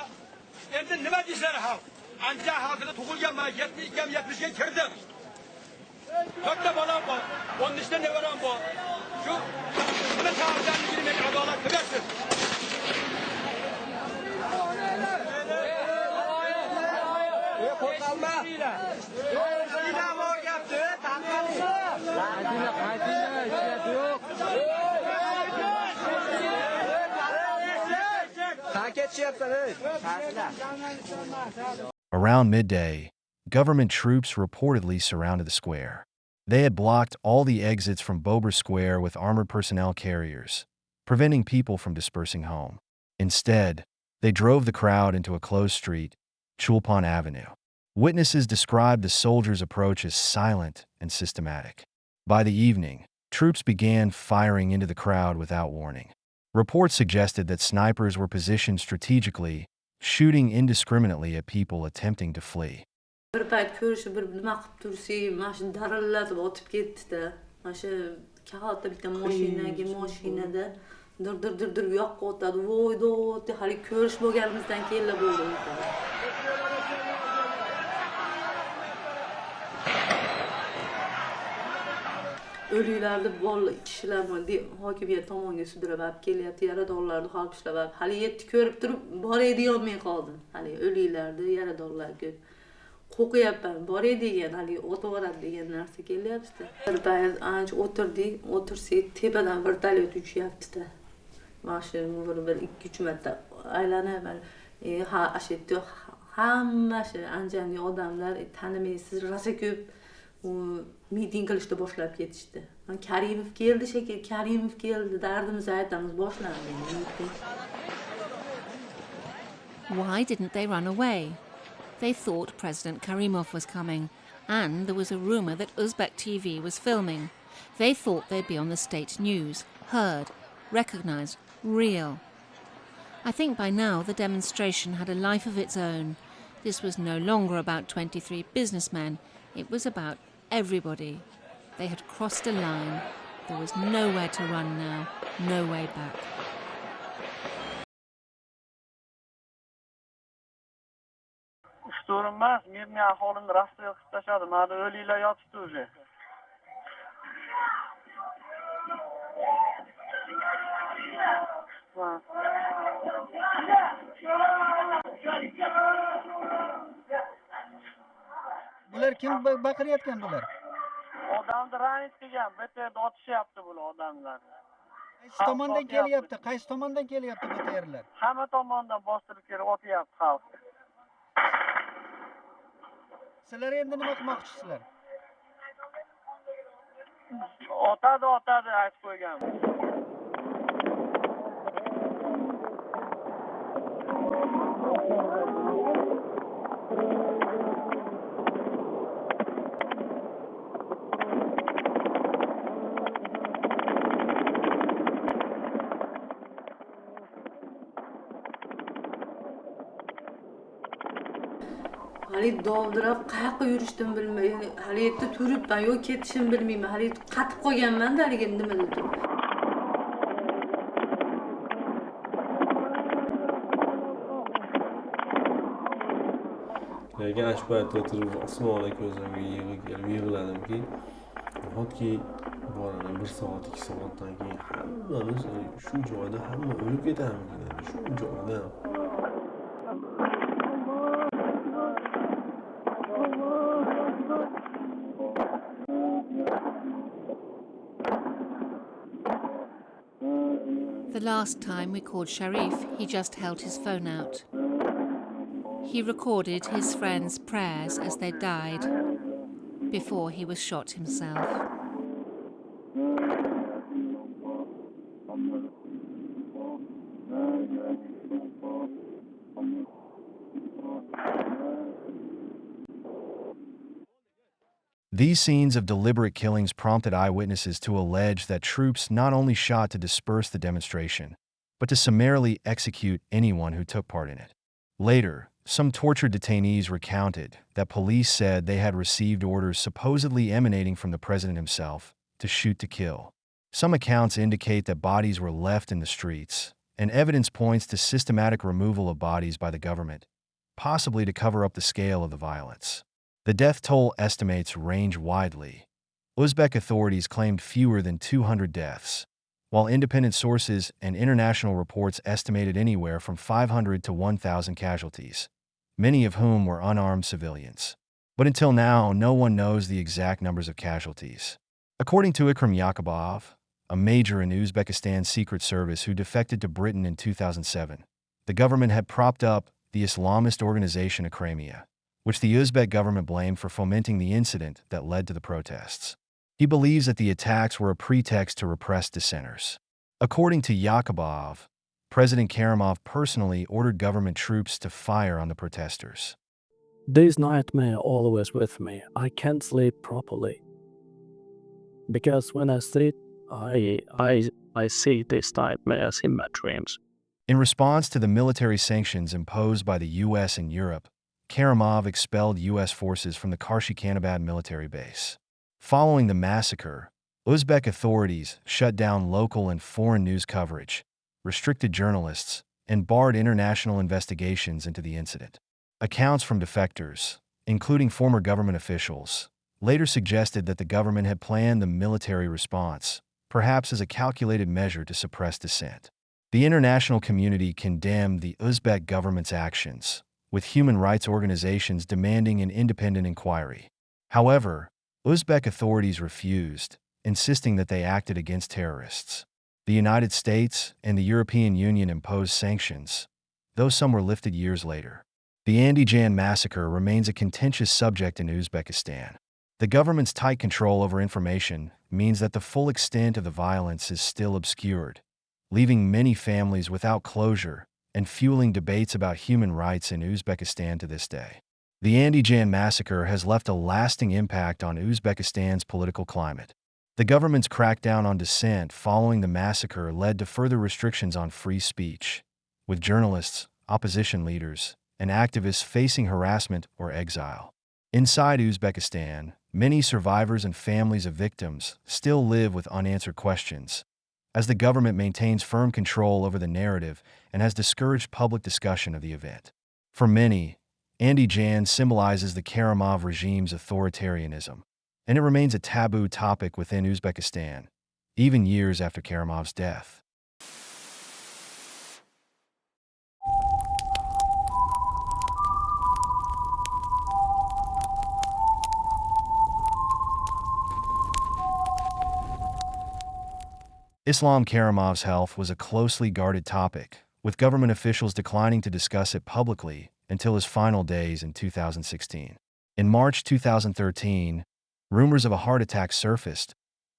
endi nima deysizlar xalq? Andijan xalqida tug'ilganman, 70 ga kirdim. Katta bolam bor, 10 ta nevaram bor. Shu nima tarafdan men adolat bersin. Around midday, government troops reportedly surrounded the square. They had blocked all the exits from Babur Square with armored personnel carriers, preventing people from dispersing home. Instead, they drove the crowd into a closed street, Chulpan Avenue. Witnesses described the soldiers' approach as silent and systematic. By the evening, troops began firing into the crowd without warning. Reports suggested that snipers were positioned strategically, shooting indiscriminately at people attempting to flee. Bir payt ko'rishib bir nima qilib tursak, mana shu darillatib otib ketdi-da. Mana shu katta bitta mashinada dir u yoqqa o'tadi. Voy, hali ko'rish bo'lganimizdan keyin bo'ldi. Ölüylərdə bol kişilər hakimiyyət tomonga sudrab olib kelyapti, yaradorlarni olib ishlab olib. Hali yetti ko'rib turib, bor edi olmay qoldim. Hali ölüylərdə yaradorlar ko'p. Qo'qiyapman, bor edi degan, hali o'taveradi degan narsa kelyapti. Bir payt ancha o'tirsak, tepadan vertolyot uchyapti-da. Mashina bir 2-3 marta aylanib, hammasi Andijanning odamlar tanimaysiz, rosa ko'p miting qilishni boshlab ketishdi. Karimov keldi shekilli, Karimov keldi, dardimizni aytamiz, boshlandi. Why didn't they run away? They thought President Karimov was coming, and there was a rumour that Uzbek TV was filming. They thought they'd be on the state news, heard, recognised, real. I think by now the demonstration had a life of its own. This was no longer about 23 businessmen, it was about everybody. They had crossed a line. There was nowhere to run now, no way back. Usturinmas, meni aholimni rastaga qilib tashladi. Mana o'liklar yotibdi o'zi. Bular kim baqirayotgan bular? Odamni ranit qilgan, bu yerda otishyapti bular odamlarni. Qaysi tomondan kelyapti? Qaysi tomondan kelyapti bu terlar? Hamma tomondan bostirib kelib otyapti xalq. Sizlar endi nima qilmoqchisizlar? Otadi aytib qo'ygan. Hali dovdirab qayoqqa yurishdim bilmayman. Hali yerda turibman, yo'q ketishim bilmayman. Hali qatib qolganman-da haligi nimada turib. Lekin ash paytda o'tirib osmonga ko'zimga yig'ladimki, nahotki borani 1 soat 2 soatdan keyin hammamiz shu joyda hamma o'lib ketarmikin, shu joyda. The last time we called Sharif, he just held his phone out. He recorded his friends' prayers as they died before he was shot himself. These scenes of deliberate killings prompted eyewitnesses to allege that troops not only shot to disperse the demonstration, but to summarily execute anyone who took part in it. Later, some tortured detainees recounted that police said they had received orders supposedly emanating from the president himself to shoot to kill. Some accounts indicate that bodies were left in the streets, and evidence points to systematic removal of bodies by the government, possibly to cover up the scale of the violence. The death toll estimates range widely. Uzbek authorities claimed fewer than 200 deaths, while independent sources and international reports estimated anywhere from 500 to 1,000 casualties, many of whom were unarmed civilians. But until now, no one knows the exact numbers of casualties. According to Ikram Yakubov, a major in Uzbekistan's secret service who defected to Britain in 2007, the government had propped up the Islamist organization Crimea, which the Uzbek government blamed for fomenting the incident that led to the protests. He believes that the attacks were a pretext to repress dissenters. According to Yakubov, President Karimov personally ordered government troops to fire on the protesters. This nightmare always with me. I can't sleep properly. Because when I sleep, I see these nightmares in my dreams. In response to the military sanctions imposed by the US and Europe, Karimov expelled US forces from the Karshi-Kanabad military base. Following the massacre, Uzbek authorities shut down local and foreign news coverage, restricted journalists, and barred international investigations into the incident. Accounts from defectors, including former government officials, later suggested that the government had planned the military response, perhaps as a calculated measure to suppress dissent. The international community condemned the Uzbek government's actions, with human rights organizations demanding an independent inquiry. However, Uzbek authorities refused, insisting that they acted against terrorists. The United States and the European Union imposed sanctions, though some were lifted years later. The Andijan massacre remains a contentious subject in Uzbekistan. The government's tight control over information means that the full extent of the violence is still obscured, leaving many families without closure and fueling debates about human rights in Uzbekistan to this day. The Andijan massacre has left a lasting impact on Uzbekistan's political climate. The government's crackdown on dissent following the massacre led to further restrictions on free speech, with journalists, opposition leaders, and activists facing harassment or exile. Inside Uzbekistan, many survivors and families of victims still live with unanswered questions, as the government maintains firm control over the narrative and has discouraged public discussion of the event. For many, Andijan symbolizes the Karimov regime's authoritarianism, and it remains a taboo topic within Uzbekistan, even years after Karimov's death. Islam Karimov's health was a closely guarded topic, with government officials declining to discuss it publicly until his final days in 2016. In March 2013, rumors of a heart attack surfaced,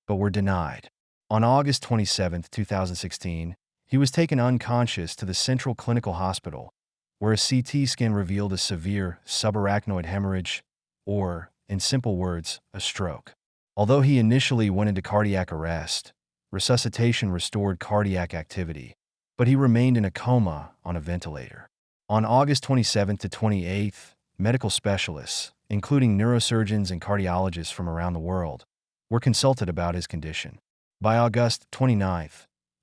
but were denied. On August 27, 2016, he was taken unconscious to the Central Clinical Hospital, where a CT scan revealed a severe subarachnoid hemorrhage, or, in simple words, a stroke. Although he initially went into cardiac arrest, resuscitation restored cardiac activity, but he remained in a coma on a ventilator. On August 27 to 28, medical specialists, including neurosurgeons and cardiologists from around the world, were consulted about his condition. By August 29,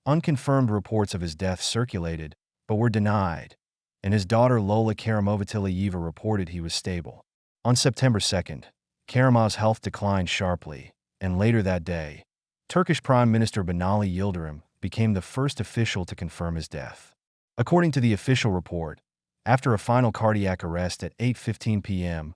unconfirmed reports of his death circulated, but were denied, and his daughter Lola Karimovatilayeva reported he was stable. On September 2, Karimov's health declined sharply, and later that day, Turkish Prime Minister Binali Yildirim became the first official to confirm his death. According to the official report, after a final cardiac arrest at 8:15 p.m.,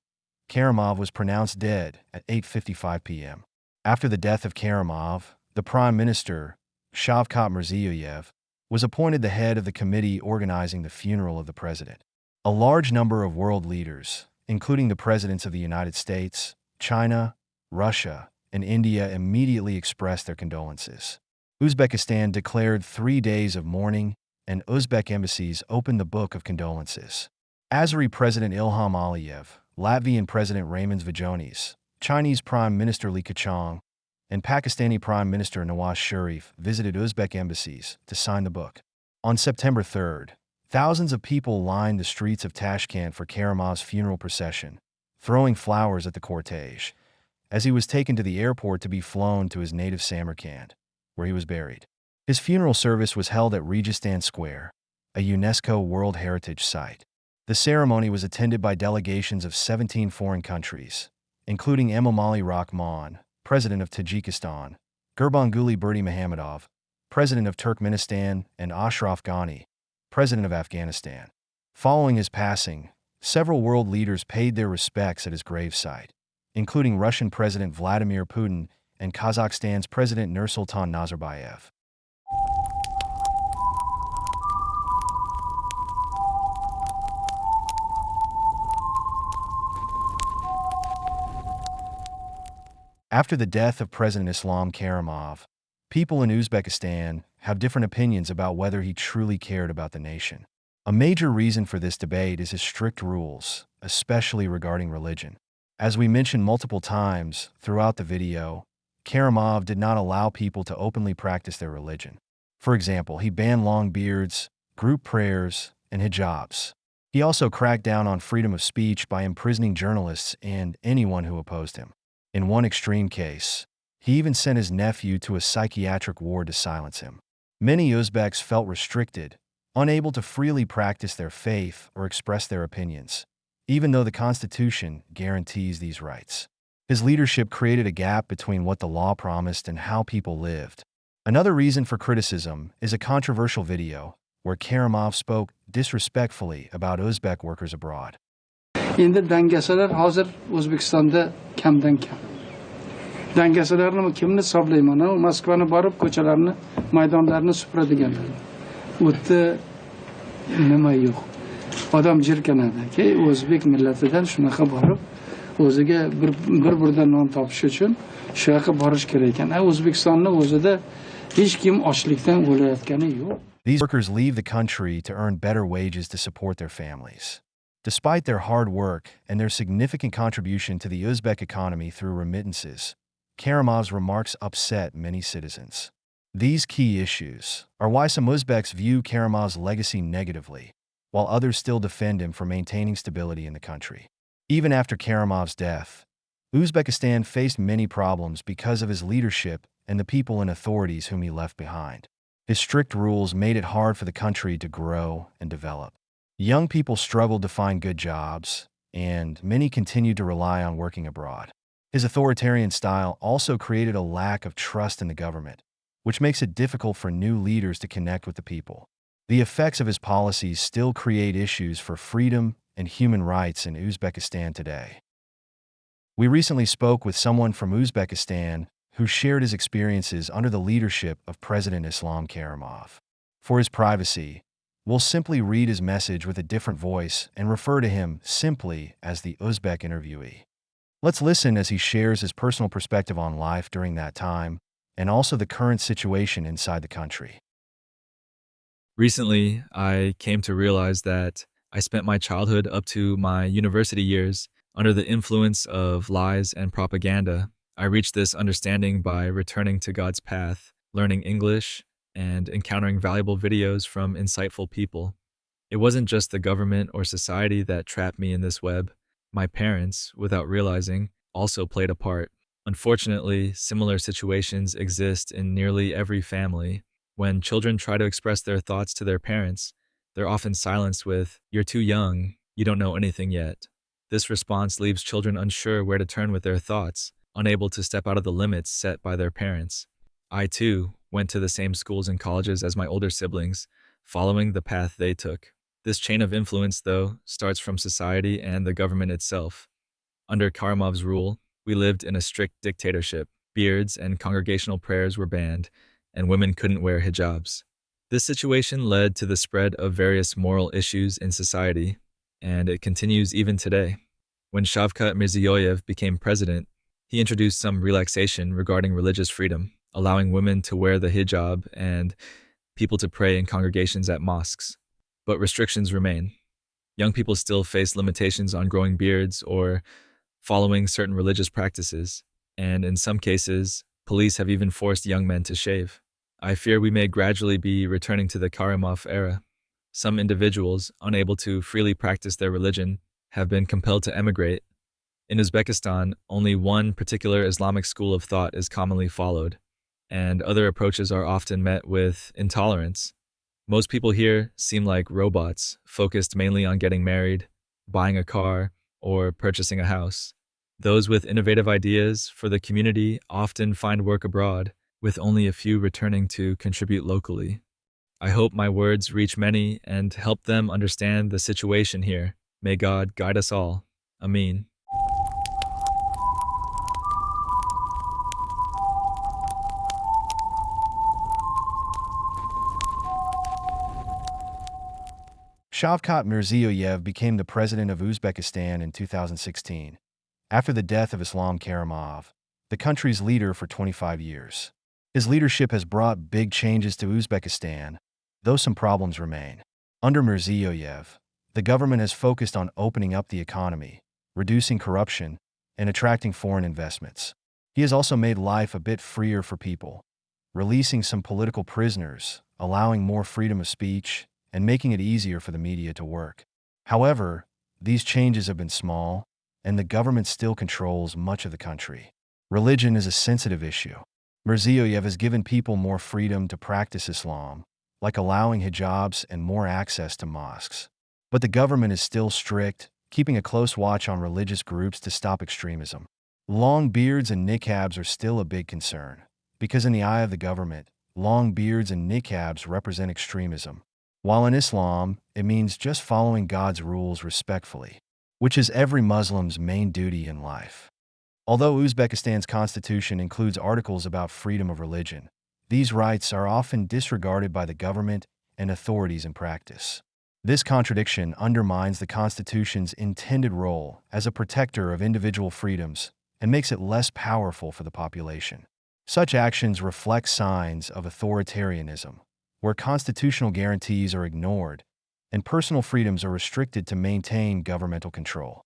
Karimov was pronounced dead at 8:55 p.m. After the death of Karimov, the Prime Minister, Shavkat Mirziyoyev, was appointed the head of the committee organizing the funeral of the president. A large number of world leaders, including the presidents of the United States, China, Russia, and India, immediately expressed their condolences. Uzbekistan declared 3 days of mourning, and Uzbek embassies opened the book of condolences. Azeri President Ilham Aliyev, Latvian President Raymond Zvajonis, Chinese Prime Minister Li Keqiang, and Pakistani Prime Minister Nawaz Sharif visited Uzbek embassies to sign the book. On September 3rd, thousands of people lined the streets of Tashkent for Karimov's funeral procession, throwing flowers at the cortege, as he was taken to the airport to be flown to his native Samarkand, where he was buried. His funeral service was held at Registan Square, a UNESCO World Heritage Site. The ceremony was attended by delegations of 17 foreign countries, including Emomali Rahman, President of Tajikistan, Gurbanguly Berdimuhamedov, President of Turkmenistan, and Ashraf Ghani, President of Afghanistan. Following his passing, several world leaders paid their respects at his gravesite, including Russian President Vladimir Putin and Kazakhstan's President Nursultan Nazarbayev. After the death of President Islam Karimov, people in Uzbekistan have different opinions about whether he truly cared about the nation. A major reason for this debate is his strict rules, especially regarding religion. As we mentioned multiple times throughout the video, Karimov did not allow people to openly practice their religion. For example, he banned long beards, group prayers, and hijabs. He also cracked down on freedom of speech by imprisoning journalists and anyone who opposed him. In one extreme case, he even sent his nephew to a psychiatric ward to silence him. Many Uzbeks felt restricted, unable to freely practice their faith or express their opinions, even though the Constitution guarantees these rights. His leadership created a gap between what the law promised and how people lived. Another reason for criticism is a controversial video where Karimov spoke disrespectfully about Uzbek workers abroad. Endi dangasalar hozir O'zbekistonda kamdan kam. Dangasalarni kimni hisoblayman? Moskvani borib ko'chalarni, maydonlarni supuradiganlar. O'tda nima yo'q. Odam jirkanadi. O'zbek millatidan shunaqa borib o'ziga bir-birdan non topish uchun shu yoqqa borish kerak ekan. O'zbekistonni o'zida hech kim ochlikdan o'layotgani yo'q. These workers leave the country to earn better wages to support their families. Despite their hard work and their significant contribution to the Uzbek economy through remittances, Karimov's remarks upset many citizens. These key issues are why some Uzbeks view Karimov's legacy negatively, while others still defend him for maintaining stability in the country. Even after Karimov's death, Uzbekistan faced many problems because of his leadership and the people and authorities whom he left behind. His strict rules made it hard for the country to grow and develop. Young people struggled to find good jobs, and many continued to rely on working abroad. His authoritarian style also created a lack of trust in the government, which makes it difficult for new leaders to connect with the people. The effects of his policies still create issues for freedom and human rights in Uzbekistan today. We recently spoke with someone from Uzbekistan who shared his experiences under the leadership of President Islam Karimov. For his privacy, we'll simply read his message with a different voice and refer to him simply as the Uzbek interviewee. Let's listen as he shares his personal perspective on life during that time and also the current situation inside the country. Recently, I came to realize that I spent my childhood up to my university years under the influence of lies and propaganda. I reached this understanding by returning to God's path, learning English, and encountering valuable videos from insightful people. It wasn't just the government or society that trapped me in this web. My parents, without realizing, also played a part. Unfortunately, similar situations exist in nearly every family. When children try to express their thoughts to their parents, they're often silenced with, "You're too young, you don't know anything yet." This response leaves children unsure where to turn with their thoughts, unable to step out of the limits set by their parents. I, too, went to the same schools and colleges as my older siblings, following the path they took. This chain of influence, though, starts from society and the government itself. Under Karimov's rule, we lived in a strict dictatorship. Beards and congregational prayers were banned, and women couldn't wear hijabs. This situation led to the spread of various moral issues in society, and it continues even today. When Shavkat Mirziyoyev became president, he introduced some relaxation regarding religious freedom, allowing women to wear the hijab and people to pray in congregations at mosques. But restrictions remain. Young people still face limitations on growing beards or following certain religious practices, and in some cases, police have even forced young men to shave. I fear we may gradually be returning to the Karimov era. Some individuals, unable to freely practice their religion, have been compelled to emigrate. In Uzbekistan, only one particular Islamic school of thought is commonly followed, and other approaches are often met with intolerance. Most people here seem like robots, focused mainly on getting married, buying a car, or purchasing a house. Those with innovative ideas for the community often find work abroad, with only a few returning to contribute locally. I hope my words reach many and help them understand the situation here. May God guide us all. Amin. Shavkat Mirziyoyev became the president of Uzbekistan in 2016, after the death of Islam Karimov, the country's leader for 25 years. His leadership has brought big changes to Uzbekistan, though some problems remain. Under Mirziyoyev, the government has focused on opening up the economy, reducing corruption, and attracting foreign investments. He has also made life a bit freer for people, releasing some political prisoners, allowing more freedom of speech, and making it easier for the media to work. However, these changes have been small, and the government still controls much of the country. Religion is a sensitive issue. Mirziyoyev has given people more freedom to practice Islam, like allowing hijabs and more access to mosques. But the government is still strict, keeping a close watch on religious groups to stop extremism. Long beards and niqabs are still a big concern, because in the eye of the government, long beards and niqabs represent extremism, while in Islam, it means just following God's rules respectfully, which is every Muslim's main duty in life. Although Uzbekistan's constitution includes articles about freedom of religion, these rights are often disregarded by the government and authorities in practice. This contradiction undermines the constitution's intended role as a protector of individual freedoms and makes it less powerful for the population. Such actions reflect signs of authoritarianism, where constitutional guarantees are ignored and personal freedoms are restricted to maintain governmental control.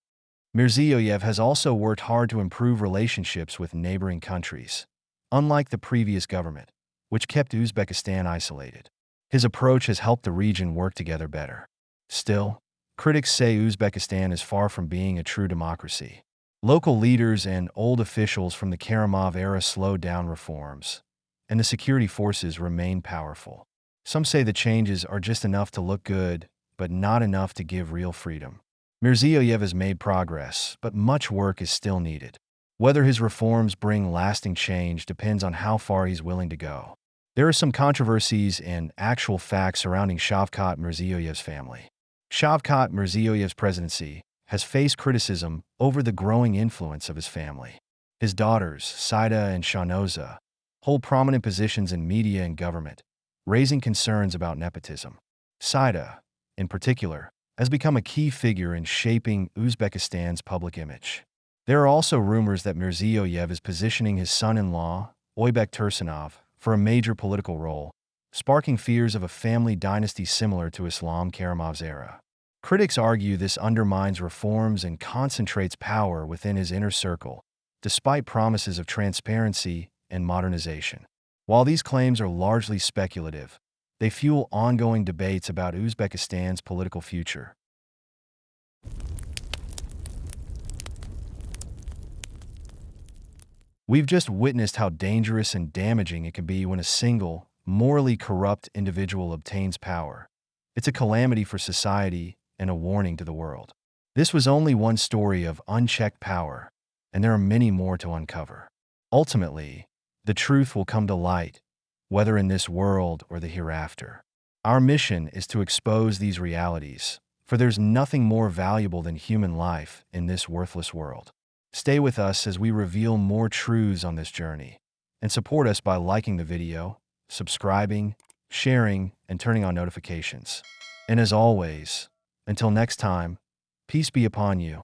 Mirziyoyev has also worked hard to improve relationships with neighboring countries, unlike the previous government, which kept Uzbekistan isolated. His approach has helped the region work together better. Still, critics say Uzbekistan is far from being a true democracy. Local leaders and old officials from the Karimov era slowed down reforms, and the security forces remain powerful. Some say the changes are just enough to look good, but not enough to give real freedom. Mirziyoyev has made progress, but much work is still needed. Whether his reforms bring lasting change depends on how far he's willing to go. There are some controversies and actual facts surrounding Shavkat Mirziyoyev's family. Shavkat Mirziyoyev's presidency has faced criticism over the growing influence of his family. His daughters, Saida and Shanoza, hold prominent positions in media and government, raising concerns about nepotism. Saida, in particular, has become a key figure in shaping Uzbekistan's public image. There are also rumors that Mirziyoyev is positioning his son-in-law, Oybek Tursunov, for a major political role, sparking fears of a family dynasty similar to Islam Karimov's era. Critics argue this undermines reforms and concentrates power within his inner circle, despite promises of transparency and modernization. While these claims are largely speculative, they fuel ongoing debates about Uzbekistan's political future. We've just witnessed how dangerous and damaging it can be when a single, morally corrupt individual obtains power. It's a calamity for society and a warning to the world. This was only one story of unchecked power, and there are many more to uncover. Ultimately, the truth will come to light, whether in this world or the hereafter. Our mission is to expose these realities, for there's nothing more valuable than human life in this worthless world. Stay with us as we reveal more truths on this journey, and support us by liking the video, subscribing, sharing, and turning on notifications. And as always, until next time, peace be upon you.